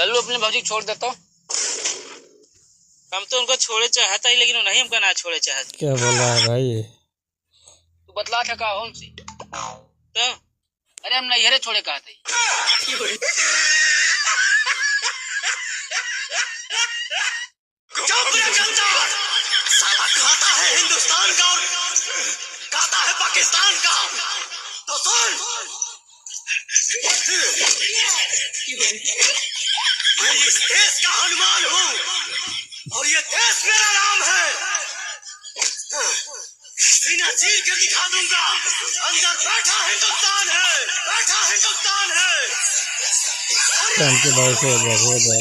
लल्लू अपने भाजी छोड़ देता। हम तो उनको छोड़े चाहता ही, लेकिन वो नहीं हमका ना छोड़े चाहता। क्या बोला है भाई? तू बतला था का हमसे तो? अरे हम नहीं छोड़े कहा थे। साला खाता है हिंदुस्तान का और खाता है पाकिस्तान का। तो सुन, मैं इस देश का हनुमान हूँ और ये देश मेरा नाम है। सीना चीर के दिखा दूंगा, अंदर बैठा हिंदुस्तान है, बैठा हिंदुस्तान है। के बाद हो जाए।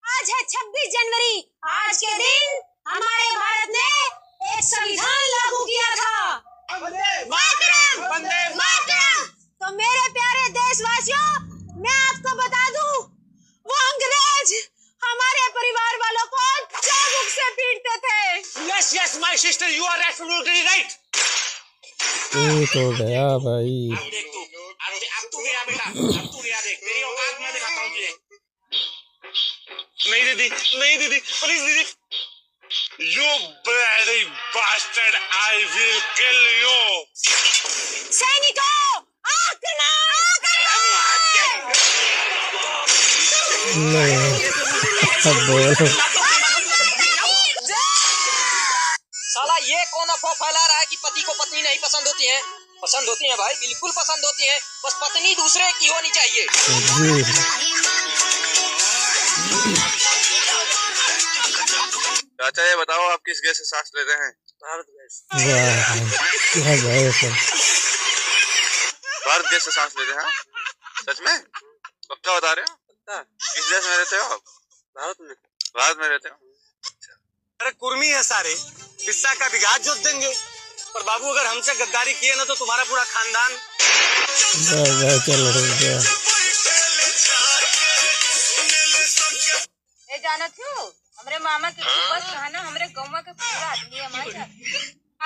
आज है 26 जनवरी। आज के दिन हमारे भारत ने एक संविधान लागू किया था। मातरम, मातरम। तो मेरे प्यारे देशवासियों, मैं आपको बता दूं, वो अंग्रेज हमारे परिवार वालों को चाबुक से पीटते थे। Yes, yes, my sister, you are absolutely right. तो गया भाई। अब देख तू, अब तू गया बेटा, अब तू गया देख, तेरी औकात मैं दिखाता हूँ तुझे। नहीं दीदी, नहीं दीदी, प्लीज दीदी। You bloody bastard, I will kill you. सैनिकों, आक्रमण! साला ये कौन अफवाह फैला रहा है कि पति को पत्नी नहीं पसंद होती है? पसंद होती है भाई, बिल्कुल पसंद होती है, बस पत्नी दूसरे की होनी चाहिए। चाचा ये बताओ, आप किस गैस से सांस लेते हैं? भारत गैस। भारत गैस से सांस लेते हैं? सच में? पक्का बता रहे हो? किस देश में रहते हो आप? भारत में। भारत में रहते हो? अरे कुर्मी है सारे, पिस्सा का बिगाड़ जोत देंगे। पर बाबू अगर हमसे गद्दारी किए ना तो तुम्हारा पूरा खानदान। ए जाना थी हमरे मामा के बस रहना हमरे गौवा के पूरा आदमी हमारे साथ।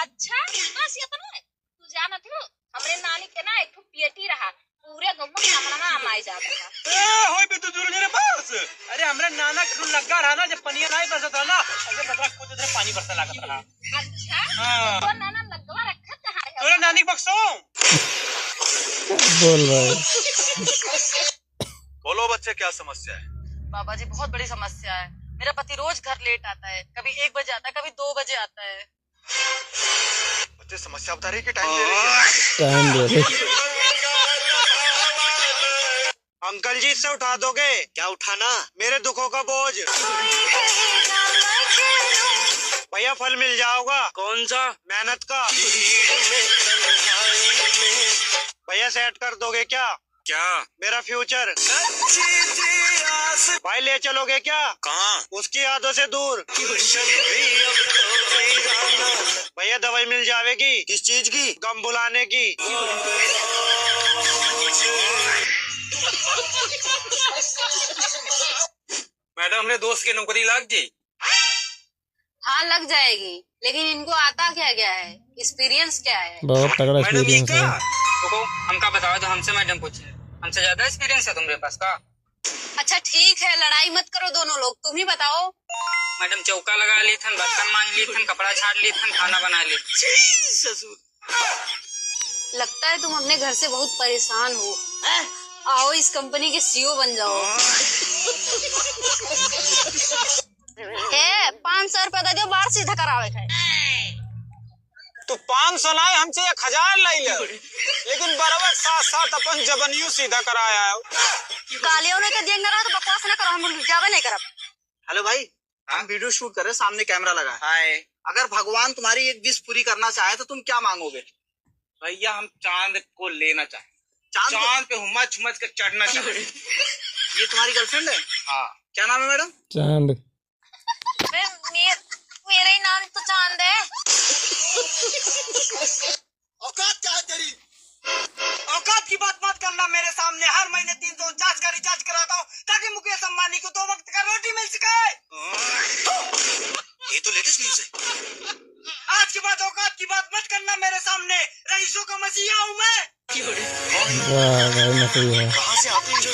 अच्छा बस ये तो नहीं तू जाना थी हमरे नानी के ना एक पियटी रहा पूरे गौवा के सामने हमारे जाता था। ए होय बे तू दूर मेरे पास। अरे हमरे नाना खुद लगा रहा ना, जब पनिया नहीं बरसत रहा ना, ऐसे बतरा खुद इधर पानी बरसा लागत रहा। अच्छा तो नाना लगवा रखा था तोरे नानी बक्सो बोल भाई। बोलो बच्चे, क्या समस्या है? बाबा जी बहुत बड़ी समस्या है। मेरा पति रोज घर लेट आता है, कभी 1 बजे आता है, कभी 2 बजे आता है। बच्चे समस्या बता रही है कि टाइम दे रही है? टाइम दे रहे। अंकल जी इससे उठा दोगे क्या? उठाना मेरे दुखों का बोझ। भैया फल मिल जाओगा। कौन सा? मेहनत का। भैया सेट कर दोगे क्या? क्या? मेरा फ्यूचर। भाई ले चलोगे क्या? कहाँ? उसकी यादों से दूर। भैया दवाई मिल जाएगी। किस चीज की? गम बुलाने की। मैडम अपने दोस्त की नौकरी लग गई। हाँ लग जाएगी, लेकिन इनको आता क्या क्या है, एक्सपीरियंस क्या है? बहुत तगड़ा मैडम ये एक्सपीरियंस क्या? है। देखो हमका बताओ तो हमसे मैडम पूछे, हमसे ज्यादा एक्सपीरियंस है तुम्हारे पास का? अच्छा ठीक है, लड़ाई मत करो दोनों लोग, तुम ही बताओ। मैडम चौका लगा ली थन, बर्तन मांज ली थन, कपड़ा छाड़ ली थन, खाना बना ली। ससुर लगता है तुम अपने घर से बहुत परेशान हो। आओ इस कंपनी के सीईओ बन जाओ। 500 रुपया दे दो, बाहर सीधा करावे है। तू 500 लाए, हमसे 1000 लाई ले, लेकिन बराबर 7 अपन जबनियों सीधा कराया है। गालियों ने के देंगे ना तो बकवास ना करो, हम जावे नहीं करब। हेलो भाई, हम वीडियो शूट कर रहे हैं, सामने कैमरा लगा है। हाय अगर भगवान तुम्हारी एक विश पूरी करना चाहे तो तुम क्या मांगोगे? भैया हम चांद को लेना चाहे, चांद चांद पे हुम्मच हुम्मच के चढ़ना चाहे। ये तुम्हारी गर्लफ्रेंड है? हाँ। क्या नाम है मैडम? चांद। मेरा ही नाम तो चांद है। औकात क्या है तेरी? औकात की बात मत करना मेरे सामने। हर महीने 349 का रिचार्ज कराता हूँ ताकि मुकेश अंबानी को 2 वक्त का रोटी मिल सके। ये तो लेटेस्ट न्यूज है। आज के बाद औकात की बात मत करना मेरे सामने। रईसों का मसीहा हूँ मैं। वाह भाई, मसली है। कहाँ से आते हैं जो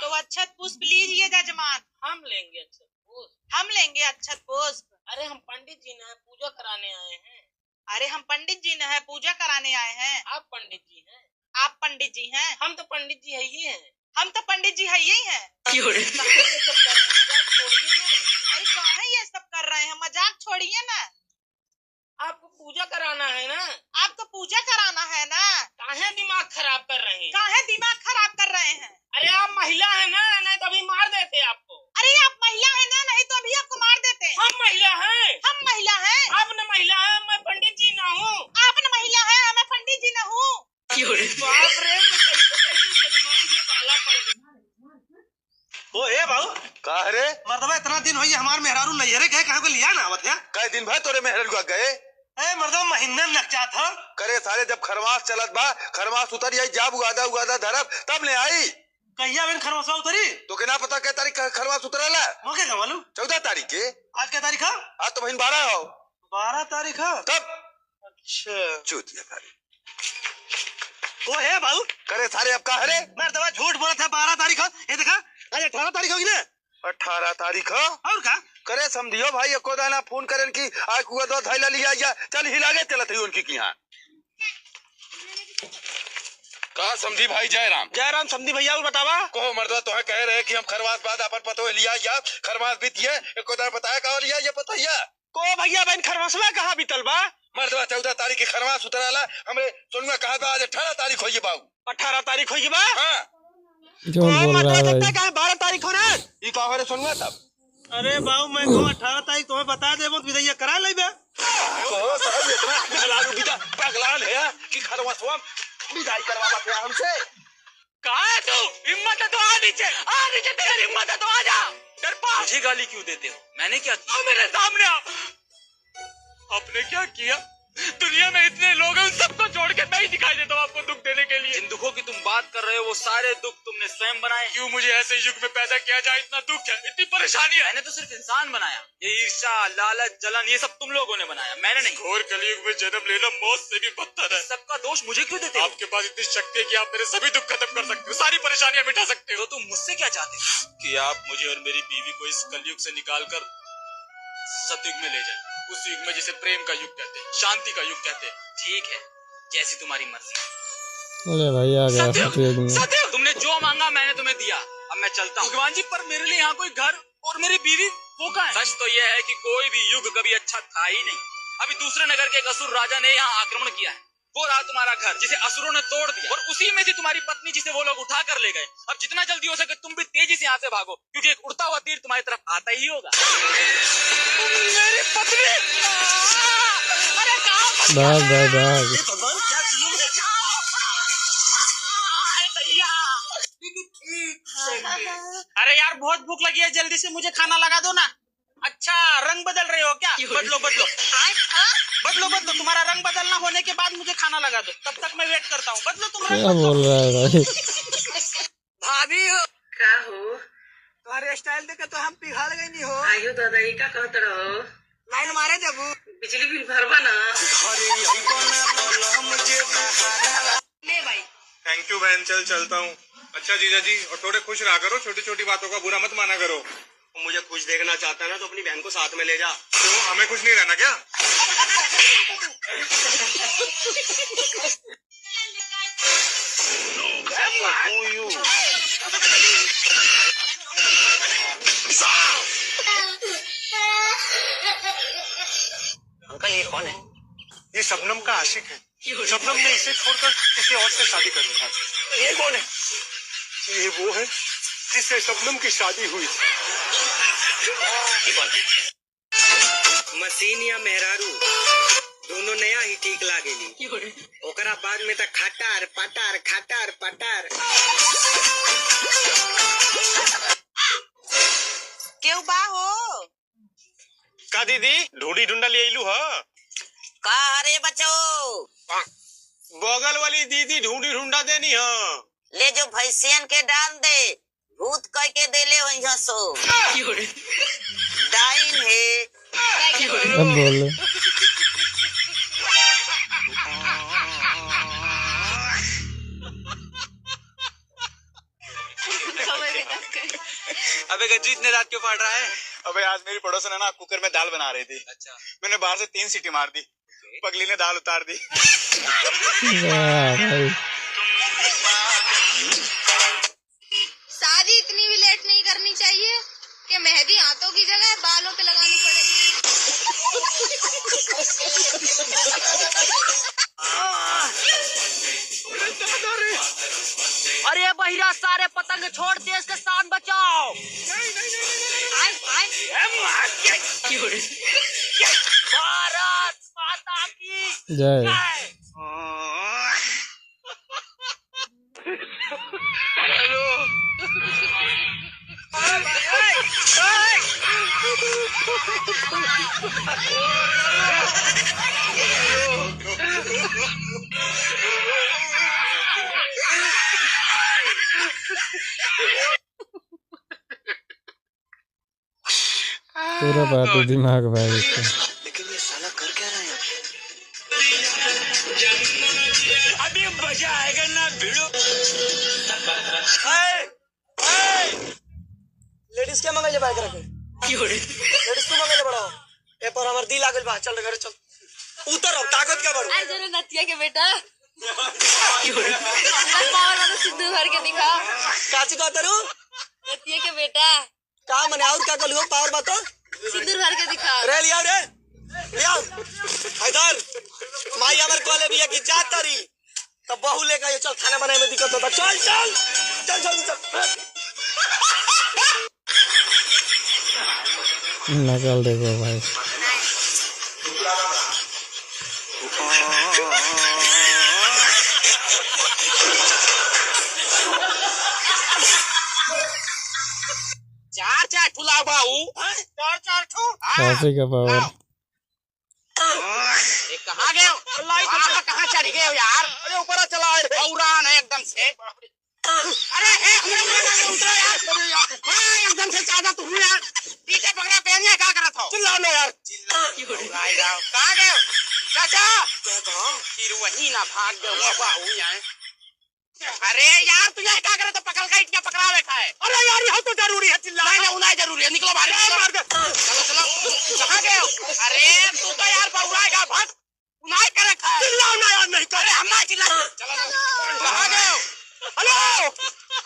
तो अक्षत पुष्प लीजिए जजमान। हम लेंगे अक्षत पुष्प। हम लेंगे अक्षत पुष्प। अरे हम पंडित जी ना पूजा कराने आए हैं। अरे हम पंडित जी न है पूजा कराने आए हैं। आप पंडित जी हैं। आप पंडित जी हैं। हम तो पंडित जी है ही हैं। हम तो पंडित जी है यही हैं। ये सब कर रहे हैं, मजाक छोड़िए ना। अरे कहाँ ये सब कर रहे हैं, मजाक छोड़िए ना। आपको पूजा कराना है ना। आपको पूजा कराना है ना। काहे दिमाग खराब कर रहे हैं। काहे दिमाग खराब कर रहे हैं। अरे आप महिला है ना, नहीं तो अभी मार देते आपको। अरे आप महिला है ना, नहीं तो अभी आपको मार देते। हम महिला हैं। हम महिला हैं। आप न महिला है, मैं पंडित जी ना हूँ। आप न महिला है, मैं पंडित जी न हूँ। बाप रे, मैं कैसे जजमान से काला पड़ गया। ओ ए बाबू का रे मर्दबा इतना दिन होई हमार मेहरारू नैहरे कहे कहाँ को लिया ना आवत है। कई दिन भाई तोरे मेहर का गए ए मर्दबा महीना नकचा था करे साले जब खरमास चलत बा खरमास उतर जाई जाब उगादा धरब तब ले आई कहिया बिन खरमसा उतरी तो के ना पता क्या तारीख खरमास उतरेला मोके का मालूम 14 तारीख के आज क्या तारीख है। आज तो बहन 12 हो 12 तारीख है तब अच्छा चूतिया तारीख ओ है बाबू करे सारे अब का हरे मर्दबा झूठ बोला था 12 तारीख है। ये देखा आज 18 तारीख होगी ना 18 तारीख हो और का करे समझियो भाई एको दाना फोन करें कि आज कुआ दो थैला लिया जा चल हिलागे चलत है उनकी यहाँ कहा समझी भाई जयराम समझी भैया और बतावा को मर्दा तो कह रहे कि हम खरवास बाद अपन पतो लिया या खरवास बीत ये एको दाना बताया कहा लिया ये बताइया को भैया बहन खरवासवा कहाँ बीतल बा मर्दवा 14 तारीख के खरवास उतराला हमरे सोनुआ कहा था आज 18 तारीख होई बाबू 18 तारीख होगी बा हां झूठ बोल रहा है भाई। 12 तारीख होना ई का होरे सोनुआ तब अरे बाबू मैं को 18 तारीख तुम्हें बता देबो विदैया करा लेबे को साहब इतना पगलान बिता पगलान है कि खरवासवा विदाई करवावा थे हमसे कहा है तू? हिम्मत है तो आ नीचे तेरी हिम्मत है तो आ जा। डरपा मुझे गाली क्यों देते हो? मैंने क्या किया? मेरे सामने आओ। आपने क्या किया? दुनिया में इतने लोग हैं, उन सबको छोड़ के मैं ही दिखाई देता हूँ आपको दुख देने के लिए। जिन दुखों की तुम बात कर रहे हो वो सारे दुख तुमने स्वयं बनाए। क्यों मुझे ऐसे युग में पैदा किया जाए? इतना दुख है, इतनी परेशानी है। मैंने तो सिर्फ इंसान बनाया। ये ईर्ष्या, लालच, जलन ये सब तुम लोगों ने बनाया, मैंने नहीं। घोर कलयुग में जन्म लेना मौत से भी बदतर है। सबका दोष मुझे क्यों देते हो? आपके पास इतनी शक्ति है कि आप मेरे सभी दुख खत्म कर सकते हो, सारी परेशानियां मिटा सकते हो। तो तुम मुझसे क्या चाहते हो? कि आप मुझे और मेरी बीवी को इस कलयुग से निकाल कर सतयुग में ले जाए, उस युग में जिसे प्रेम का युग कहते हैं, शांति का युग कहते हैं। ठीक है, जैसी तुम्हारी मर्जी। अरे भाई आ गया सतयुग में। सतयुग तुमने जो मांगा मैंने तुम्हें दिया, अब मैं चलता हूँ। भगवान जी, पर मेरे लिए यहाँ कोई घर और मेरी बीवी वो कहाँ है? सच तो यह है कि कोई भी युग कभी अच्छा था ही नहीं। अभी दूसरे नगर के एक असुर राजा ने यहाँ आक्रमण किया है, वो रहा तुम्हारा घर जिसे असुरों ने तोड़ दिया, और उसी में से तुम्हारी पत्नी जिसे वो लोग उठा कर ले गए। अब जितना जल्दी हो सके तुम भी तेजी से यहाँ से भागो, क्योंकि एक उड़ता हुआ तीर तुम्हारी तरफ आता ही होगा। मेरी पत्नी! अरे कहाँ? भाग भाग भाग। भगवान क्या जुलूम है। अरे यार बहुत भूख लगी है, जल्दी से मुझे खाना लगा दो ना। अच्छा, रंग बदल रहे हो क्या? बदलो बदलो बदलो बदलो, तुम्हारा रंग बदलना होने के बाद मुझे खाना लगा दो, तब तक मैं वेट करता हूँ। बदलो तुम रंग। क्या बोल रहा है भाई? भाभी हो का हो? तुम्हारे स्टाइल देखे तो हम पिघल गई नहीं हो। आयु दादा ई का कहत रहो? लाइन मारे देबू बिजली बिल भरवा ना। ले भाई। थैंक यू बहन, चलता हूँ। अच्छा जीजा जी, और थोड़े खुश रहा करो, छोटी छोटी बातों का बुरा मत माना करो। मुझे खुश देखना चाहता है ना तो अपनी बहन को साथ में ले जा। क्यों, हमें खुश नहीं रहना क्या? अंकल ये कौन है? ये शबनम का आशिक है। शबनम ने इसे छोड़कर किसी और से शादी कर ली। ये कौन है? ये वो है जिससे शबनम की शादी हुई। मशीन या मेहरारू दोनों नया ही ठीक लागेली। ओकरा बाद में तो खटार पटार खटार पटार। क्यों बा हो? का दीदी ढूंढी ढूंढा ले आइलू ह? का हरे बच्चो? बगल वाली दीदी ढूंढी ढूंढा देनी ह। ले जो भैंसियन के डाल दे, भूत कह के देले वहीं सो। डाइन है। अब बोल। अबे गज्जू इतने रात क्यों फाड़ रहा है? अबे आज मेरी पड़ोसन है ना, कुकर में दाल बना रही थी। अच्छा। मैंने बाहर से 3 सीटी मार दी, पगली ने दाल उतार दी। भाई शादी इतनी भी लेट नहीं करनी चाहिए कि मेहंदी हाथों की जगह बालों पे लगानी पड़े। अरे बहिरा, सारे पतंग छोड़ देश के शान बचाओ। भारत माता की जय। पूरा बात है दिमाग भाई इसका। लेकिन ये साला कर क्या रहा है? अभी मजा आएगा ना भिड़ो। लेडीज किसके मंगले बाइक रखे लेडीज तू मंगले बड़ा ए पर हमर दिल आ गेल बा चल घर चल उतर अब ताकत के बड़ अरे जरा नतिया के बेटा पावर वाला सिद्धू भर के दिखा काची का तरू नतिया के बेटा का मने और का कलू पावर बता सिंदूर भर के दिखा रे लिया इधर माई हमर कॉले भी की जात तरी तब बहू लेकर ये चल खाना बनाने में दिक्कत होता चल चल चल चल चल नकल देखो भाई चार चार ठुला बाऊ चार चार ठू सासी का पावर कहाँ गए कहाँ चढ़ गए हो यार अरे ऊपर चला उड़ान है एकदम से अरे उतरो यार एकदम से चाहता तू यार पीछे पकड़ा पहनिया क्या कर रहा था चिल्लाओ ना यार कहाँ गए चाचा फिर वही ना भाग गए बाबू यहाँ अरे यार तू यहाँ क्या करे तो पकड़ का इटका पकड़ा बैठा है अरे यार यहाँ तो जरूरी है चिल्ला नहीं उन्हें जरूरी है निकलो बाहर चलो चलो कहाँ गए अरे तू तो यार बहुराएगा भाग उन्हें कर रखा है चिल्लाओ ना यार नहीं कर हम ना चिल्ला चलो कहाँ गए हेलो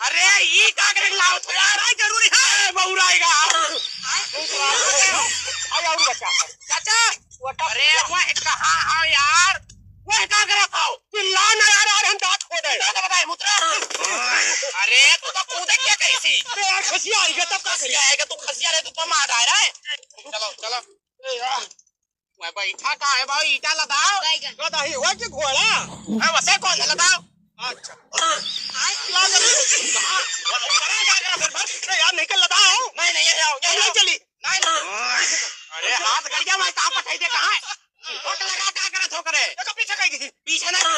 अरे ये क्या करे लाओ तो यार जरूरी है बहुराएगा और बच्चा चाचा अरे वह कहाँ आओ यार वह क्या करे खाओ चिल्ला ना यार हम दांत खो दे बताए मुद्रा अरे तू तो कूदे क्या कही थी अरे यार खसिया आएगा तब का खसिया आएगा तू खसिया रहे तू तो मार आ रहा है चलो चलो मैं बैठा कहाँ है भाई ईटा लगाओ गधा ही हुआ कि घोड़ा वैसे कौन है लगाओ अच्छा यार निकल लगाओ नहीं आओ नहीं चली नहीं अरे हाथ गड़ गया मैं कहाँ पठाई दे कहाँ है लगा क्या करे ठोकरे पीछे कहीं गई पीछे ना यार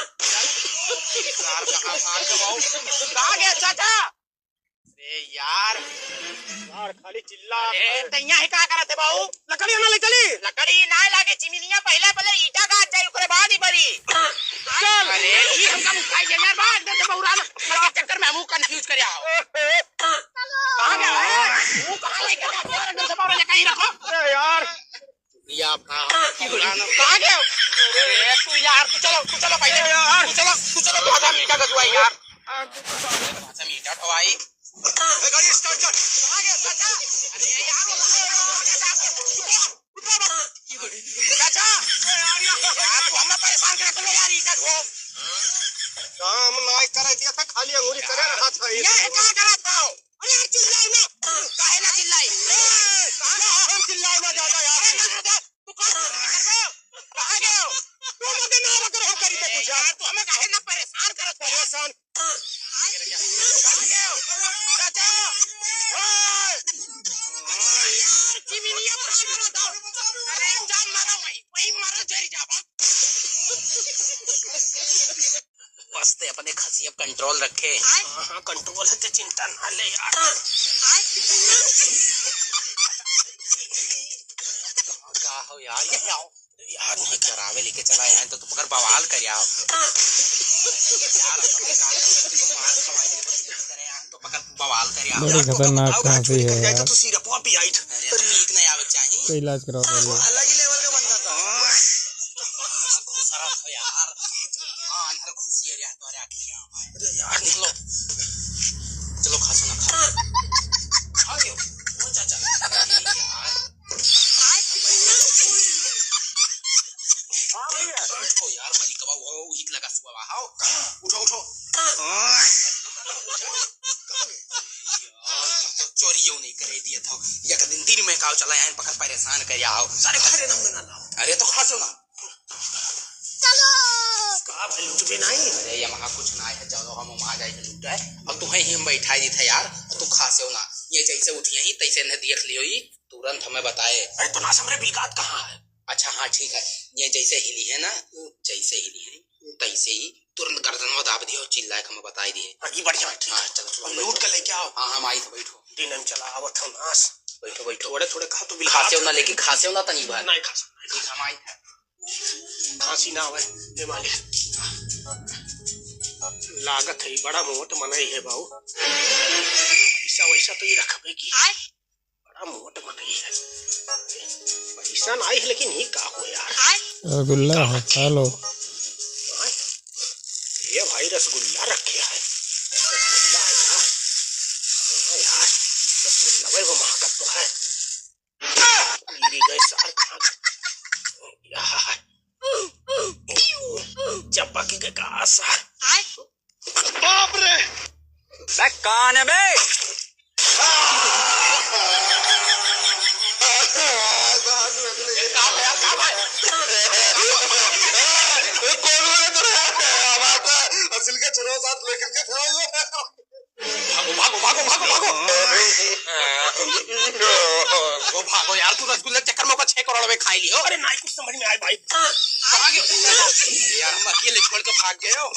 कहाँ मार के बाऊ कहाँ गया चाचा अरे यार खाली चिल्ला तैया ही क्या करे थे बाऊ लकड़ी ना ले चली लकड़ी ना लागे चिमनिया पहले ईटा का जाए उसके बाद ही बड़ी चल अरे ये हमका मुखाई दे यार बाहर दे बहुरा के चक्कर में हम कंफ्यूज कर आओ कहां गया है वो कहां ले गया अंदर से बाहर ले कहीं रखो अरे यार या कहां गया अरे तू यार तू चलो पहले यार तू चलो भाषा मीठा का दुआई यार भाषा मीठा ठवाई गाड़ी स्टार्ट कर कहां गया चाचा अरे यार चाचा यार तू हमें परेशान कर रहा है यार ईटा को काम ना करे दिया था खाली अंगूरी करे रहा था ये क्या कर रहा था अरे यार चिल्लाई ना काहे ना चिल्लाई हम चिल्लाओ ना ज्यादा यार तू कहां गए हो तू मुझे ना रखो हम करी तो कुछ यार तू हमें काहे ना परेशान करत हो परेशान कहां गए हो चाचा यार चिमनिया पर शिकरा था अरे जान मारा वही मारा जरी जा बसते अपने खसियत कंट्रोल रखे हां कंट्रोल है तो चिंता ना ले यार क्या हो यार ये आओ यार नहीं करावे लेके चला यार तो पकड़ बवाल कर आओ यार तो मार खवाई करे यार तो पकड़ बवाल कर आओ बड़ी खतरनाक खांसी है यार तो सिरप भी आई अरे ठीक नहीं आवे चाहिए कोई इलाज कराओ पहले अलग ही लेवल का बंदा था घुसरा हो यार हां अंदर घुसी है यार तोरे आखियां अरे यार निकलो चलो खासो ना खा गयो वो चाचा उठो यार मलिक बाबू वो हिट लगा सुबह आओ उठो तो चोरी यो नहीं करे दिया था एक दिन दिन में काव चला यहां पकड़ परेशान कर आओ सारे खाने ना लाओ अरे तो खासो ना चलो का भाई लूट भी नहीं अरे ये वहां कुछ ना है चलो हम वहां जाए लूट है और तू ही हम बैठा दी था यार तू खासे ना ये जैसे उठी ही तैसे न देख लियो ही तुरंत हमें बताए अरे तो ना समरे बिगात कहां है अच्छा हाँ ठीक है ये जैसे हिली है ना जैसे हिली है तैसे ही तुरंत गर्दन में दाब दियो चिल्लाए हमें बताई दिए अभी बढ़िया बैठ हाँ चलो लूट के लेके आओ हाँ हम आई तो बैठो दिन में चला आवत हम नास बैठो थोड़े थोड़े खा तो खासे ना लेके खासे ना तनी बार नहीं खा सकता ठीक हम आई था खांसी ना होए हे मालिक लागत है बड़ा मोट मनाई है बाऊ ऐसा वैसा तो ये रखबे की मोट मकई है पैसा आई है लेकिन ये का हो यार रसगुल्ला है खा लो। ये भाई रसगुल्ला रखे है रसगुल्ला है यार रसगुल्ला भाई वो महकत तो है मेरी गई सार कहाँ यार चपकी के कासा बाप रे मैं कौन है बे? असिल के चुनाव साथ लेकर के भागो भागो भागो भागो वो भागो यार तू रसगुल्ले के चक्कर में 6 करोड़ में खाई लियो। अरे नहीं कुछ समझ में आए भाई कहाँ गए यार हम अकेले छोड़ के भाग गए हो।